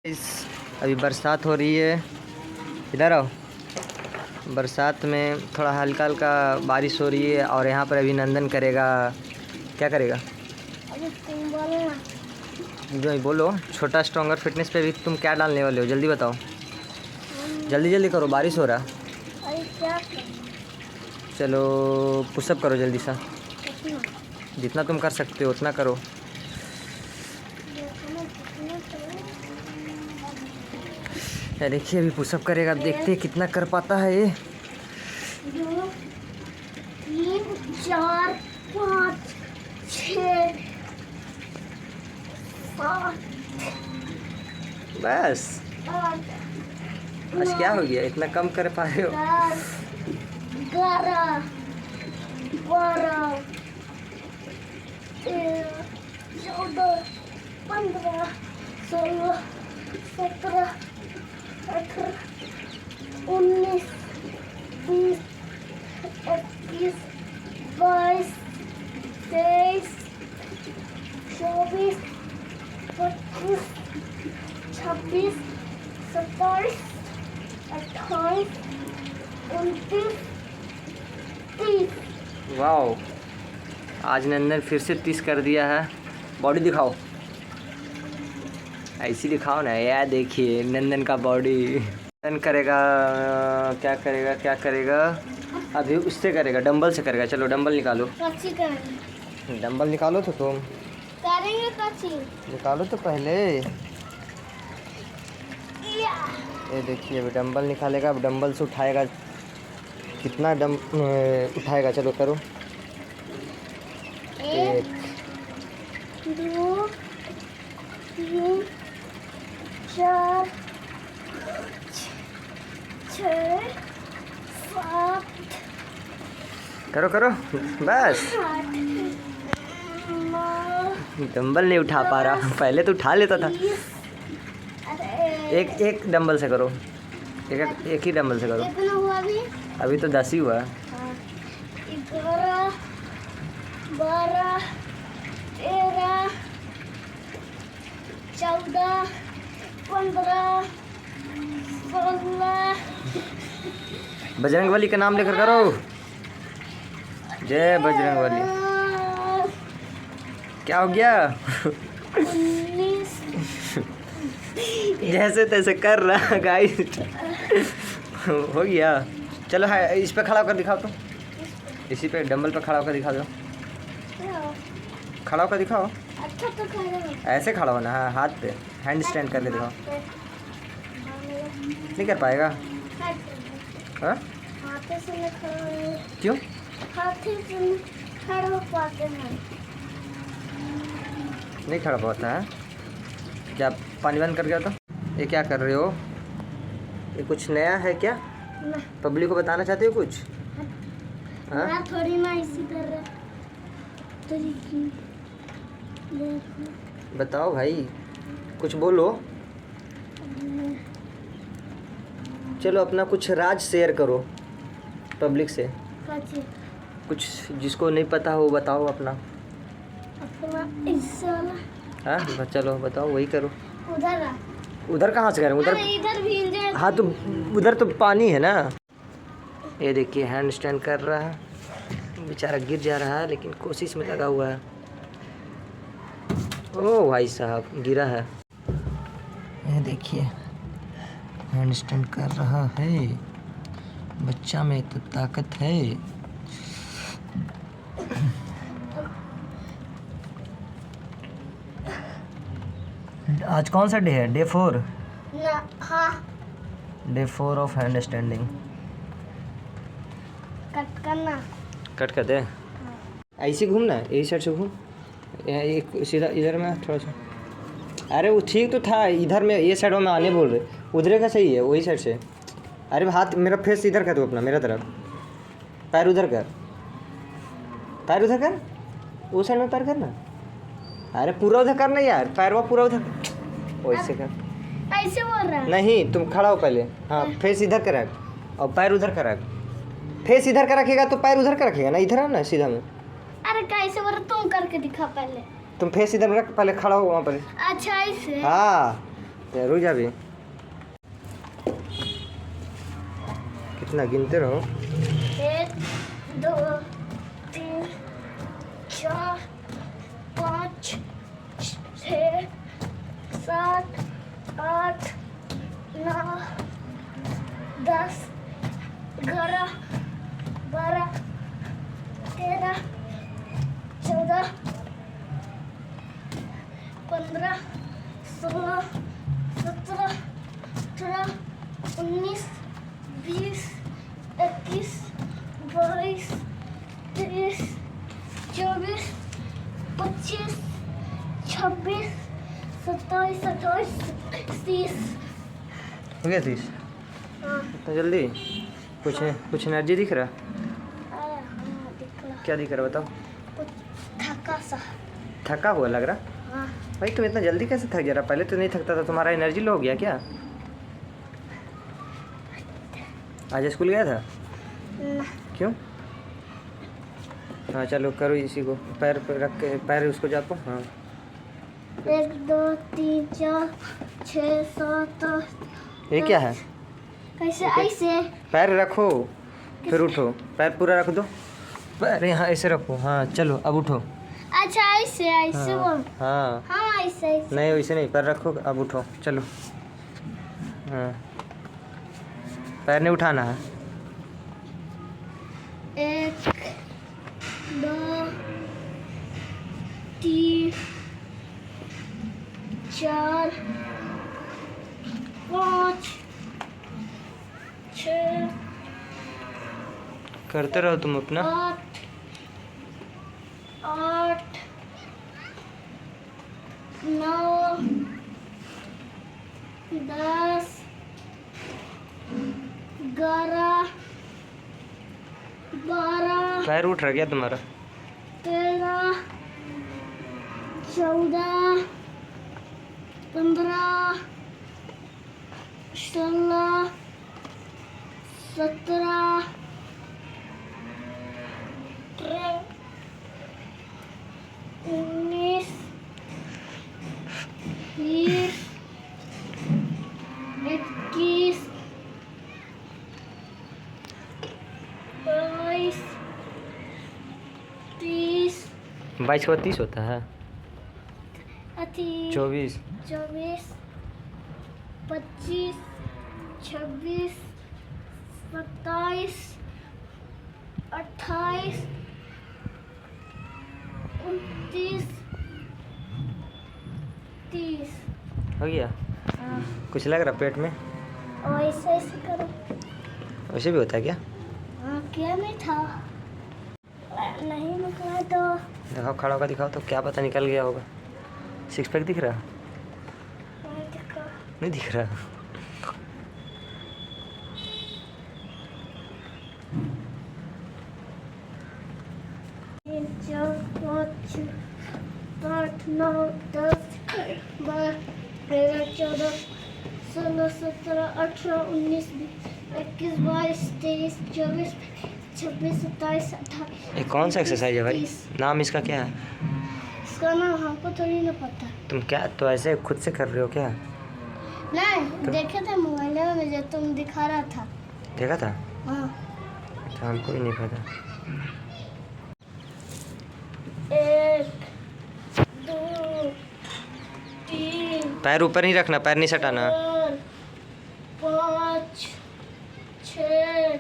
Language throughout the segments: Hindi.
इस अभी बरसात हो रही है, इधर आओ। बरसात में थोड़ा हल्का हल्का बारिश हो रही है और यहाँ पर अभिनंदन करेगा। क्या करेगा? जो बोलो। छोटा स्ट्रॉन्गर फिटनेस पे भी तुम क्या डालने वाले हो? जल्दी बताओ, जल्दी जल्दी करो, बारिश हो रहा। चलो पुशअप करो जल्दी सा, जितना तुम कर सकते हो उतना करो। देखिए अभी पुशअप करेगा, अब देखते हैं कितना कर पाता है ये। 2 3 4 5 6 7 बस 8 आज क्या हो गया, इतना कम कर पा रहे हो? 10 11 12 13 14 15 16 17 18 19 20 21 22 23 24 25 26 27 28 29 30। वाओ, आज नंदन फिर से 30 कर दिया है। बॉडी दिखाओ, ऐसी दिखाओ ना यार। देखिए नंदन का बॉडी। नंदन करेगा, क्या करेगा क्या करेगा? अभी उससे करेगा, डंबल से करेगा। चलो डंबल निकालो, कच्ची करेंगे, डंबल निकालो तो तुम करेंगे कच्ची निकालो तो पहले। ये देखिए अभी डंबल निकालेगा, अब डंबल से उठाएगा। कितना उठाएगा? चलो करो। 1 2 3 4 6 7 करो करो बस। 8 9 डंबल नहीं उठा पा रहा, पहले तो उठा लेता था। 20। एक एक डंबल से करो, एक ही डंबल से करो। कितना हुआ अभी तो 10 ही हुआ। 11 12 13 14 15 16। बजरंगबली का नाम लेकर करो। जय बजरंगबली। क्या हो गया? 19 जैसे तैसे कर रहा गाइस। हो गया। चलो है, इस पे खड़ा होकर दिखाओ तो। इसी पे डंबल पे खड़ा होकर दिखा दो। खड़ा होकर दिखाओ। अच्छा तो खाएगा। ऐसे खड़ा होना है, हाथ पे हैंड स्टैंड करके दिखाओ। नहीं कर पाएगा? हाँ? हाथे से नहीं खड़ा हो, क्यों? हाथे से नहीं खड़ा हो पाते हैं। नहीं खड़ा पाता है क्या? पानी बंद कर गया तो। ये क्या कर रहे हो? ये कुछ नया है क्या? ना, पब्लिक को बताना चाहते हो कुछ? हाँ? मैं थोड़ी ना इसी कर रहा तरीके। देखो बताओ भाई, कुछ बोलो। चलो अपना कुछ राज शेयर करो पब्लिक से। कच्ची कुछ जिसको नहीं पता हो बताओ अपना। अपना ऐसा वाला हाँ चलो बताओ, वही करो। उधर आ। उधर कहाँ से करें? उधर अरे इधर भी इंजन। हाँ तो उधर तो पानी है ना। ये देखिए हैंड स्टैंड कर रहा है, बेचारा गिर जा रहा है लेकिन कोशिश में लगा हुआ है। ओ भाई साहब गिरा है। ये देखिए हैंड स्टैंड कर रहा है। बच्चा में तो ताकत है। आज कौन सा डे है? डे 4। ना हाँ, day 4 of hand standing. Cut करना। कट कर दे। ऐसे घूमना, यही साइड से घूम। एक सीधा इधर में थोड़ा सा। अरे वो ठीक तो था, इधर में ये साइड में आने बोल रहे, उधर का सही है, वही साइड से। अरे हाथ मेरा फेस इधर कर दो अपना, मेरा तरफ। पैर उधर कर, पैर उधर कर, वो साइड में पैर करना। अरे पूरा उधर करना यार, पैर वो पूरा उधर वैसे कर। ऐसे बोल रहा है। नहीं तुम खड़ा हो पहले। हाँ फेस इधर कर रख और पैर उधर कर रख। फेस इधर का रखेगा तो पैर उधर का रखेगा ना, इधर है ना सीधा में। अरे कैसे बोल रहा, तुम करके दिखा पहले। तुम फेस इधर रख, पहले खड़ा हो वहाँ पर। अच्छा ऐसे। हाँ रुक जा भी, कितना गिनते रहो। 1 2 3 4 5 6 7 8 9 10 11 12 13 14 15 16 17 18 19 20 21 22 23 24 25 26 27 28 30। हो गया 30? हाँ इतना जल्दी? कुछ एनर्जी दिख रहा? हाँ दिख रहा। क्या दिख रहा बताओ? कुछ थका सा। थका हुआ लग रहा? हाँ भाई तुम इतना जल्दी कैसे थक जा रहा? पहले तो नहीं थकता था, तुम्हारा एनर्जी लो हो गया क्या? आज स्कूल गया था? ना। क्यों? हाँ चलो करो इसी को, पैर पर रख के पैर उसको जापो। हाँ 1 2 3 4 6 7 8। ये क्या है? कैसे ऐसे? पैर रखो फिर उठो, पैर पूरा रख दो, पैर यहाँ ऐसे रखो। हाँ चलो अब उठो। अच्छा ऐसे ऐसे बोल। हाँ हाँ ऐसे ऐसे। नहीं वैसे नहीं, पैर रखो अब उठो चलो। हाँ पैर नहीं उठाना है। 1 2 3 4 5 6 करते रहो तुम अपना। 8 9 10 11 12 पैर उठ रहा क्या तुम्हारा? 13 14 15 16 17 18 19 20 21 22 30 22 का 30 होता है? 24 24 25 26 27 28 29 30। हो गया? हाँ कुछ लग रहा पेट में? और ऐसे ऐसे करो। वैसे भी होता है क्या? हाँ क्या नहीं था, नहीं निकला तो दिखाओ, खड़ा होकर दिखाओ तो क्या पता निकल गया होगा। 6 पैक दिख रहा? नहीं दिखा। नहीं दिख रहा? तीन चार पाँच 8 9 10 12 13 14 16 17 18 19 20 21 22 23 24 26 27 28। ये कौन सा एक्सरसाइज है भाई? 30। नाम इसका क्या है? इसका नाम हमको थोड़ी ना पता। तुम क्या तो ऐसे खुद से कर रहे हो क्या? नहीं देखे थे मोबाइल में जब तुम दिखा रहा था। देखा था? हाँ तो हमको भी नहीं पता। 1 2 3 पैर ऊपर नहीं रखना, पैर नहीं सटाना। 4 5 6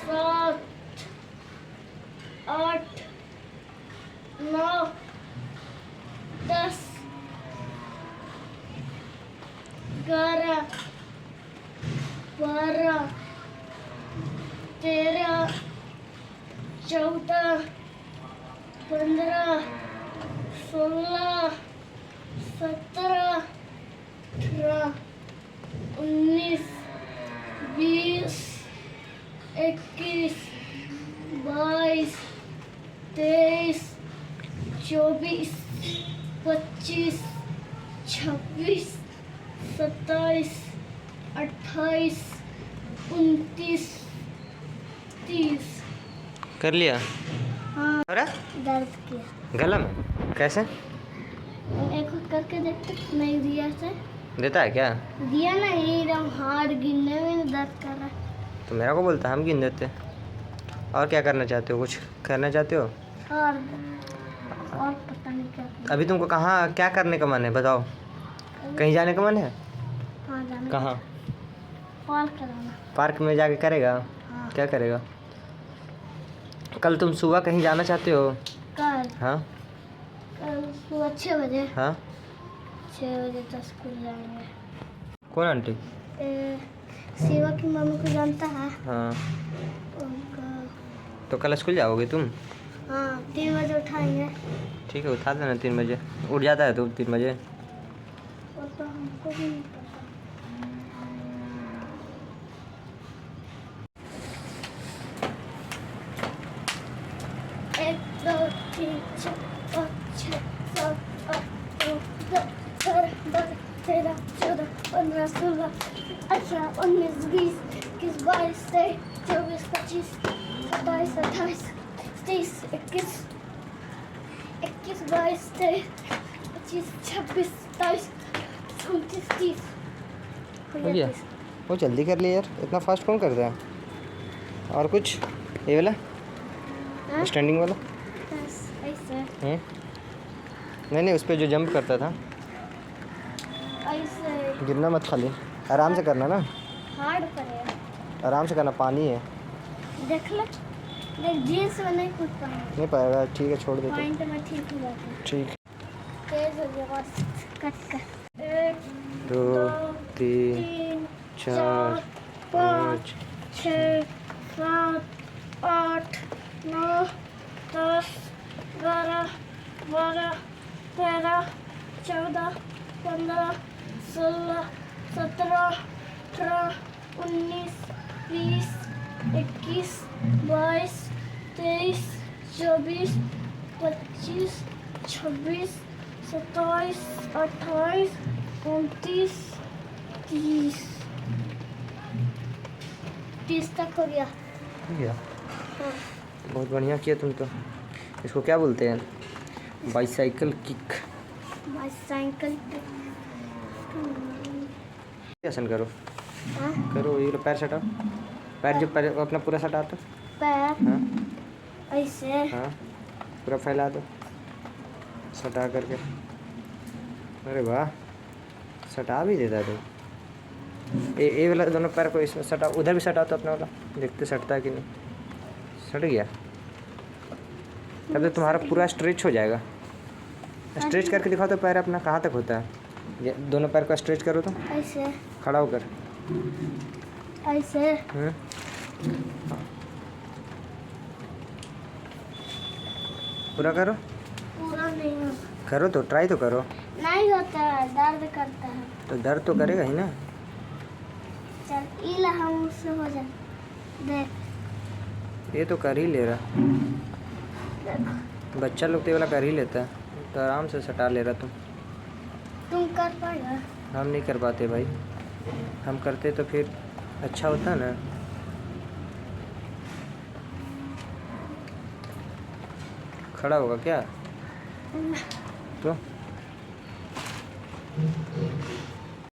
7 8 9 10 11 12 13 14 15 16 17 18 19 20 21 22 23 24 25 26 27 28 29 30। कर लिया? हाँ हो रहा? दर्द किया। गला में? कैसे? एक बार करके देखते नहीं दिया से। देता है क्या? दिया ना, एकदम हार्ड गिनने में दर्द कर रहा है। तो मेरा को बोलता, हम गिन देते। और क्या करना चाहते हो? कुछ करना चाहते हो? और पता नहीं क्या करना। अभी तुमको कहाँ क्या करने का मन है बताओ? कहीं जाने का मन है? हाँ, जाना। कहाँ? कॉल कराना। पार्क में जाके करेगा? हाँ। क्या करेगा? कल तुम सुबह कहीं जाना चाहते हो? कल हाँ सुबह 6 बजे। हाँ। 6 बजे तो स्कूल जाएंगे। कौन आंटी? शिवा की मम्मी को जानता है? हाँ। उनका। तो कल स्कूल जाओगे तुम? हाँ, 3 बजे उठाएंगे। ठीक है, उठा देना 3 बजे। उठ जाता है तुम 3 बजे? वो तो हमको भी नहीं पता। 1 2 3 4 5 6 7 8 9 10 11 12 13 14 15 16 18 19 20 21 22 23 24 25 27 28 29 21 22 23 25 26 27 29 30 हो गया? वो जल्दी कर लिया यार, इतना फास्ट कौन करता है? और कुछ ये वाला स्टैंडिंग वाला? बस ऐसे नहीं उस पर जो जंप करता था। ऐसे गिरना मत, खाली आराम से करना ना, हार्ड करेगा। आराम से करना, पानी है। देख ले, देख जीन्स में नहीं कूद पाएंगे। नहीं पाएगा, ठीक है छोड़ देते। पॉइंट में ठीक हो जाता है। ठीक। तेज हो गया बस, कट कर। 1 2 3 3 4 5 6 7 8 9 10 11 12 13 14 15 16 17 18 19 20 21 22 23 24 25 26 27 28 29 30 30 तक हो गया। हो गया? हाँ। बहुत बढ़िया किया तुम तो। इसको क्या बोलते हैं? Bicycle kick. बाईसाइकिल। आसन करो। हाँ? करो, ये लो, पैर सटाओ। पैर जो पैर अपना पूरा सटा दो। पैर हाँ ऐसे। हाँ, पूरा फैला दो सटा करके। अरे वाह, सटा भी देता है तू। ये वाला दोनों पैर को इसमें सटा, उधर भी सटा तो अपना वाला, देखते सटता है कि नहीं। सट गया? तब तो तुम्हारा पूरा स्ट्रेच हो जाएगा। स्ट्रेच करके दिखाओ तो पैर अपना कहाँ तक होता है। ये दोनों पैर को स्ट्रेच करो तो, ऐसे खड़ा होकर। ऐसे। पूरा करो। पूरा नहीं होता। करो तो, ट्राई तो करो। नहीं होता है, दर्द करता है। तो दर्द तो करेगा ही ना। चल इला हम उससे हो जाए। देख ये तो कर ही ले रहा। देख, बच्चा लोग तो ये वाला कर ही लेता है, तो आराम से सटा ले रहा तुम कर पाएगा? हम नहीं कर पाते भाई, हम करते तो फिर अच्छा होता ना। खड़ा होगा क्या तो?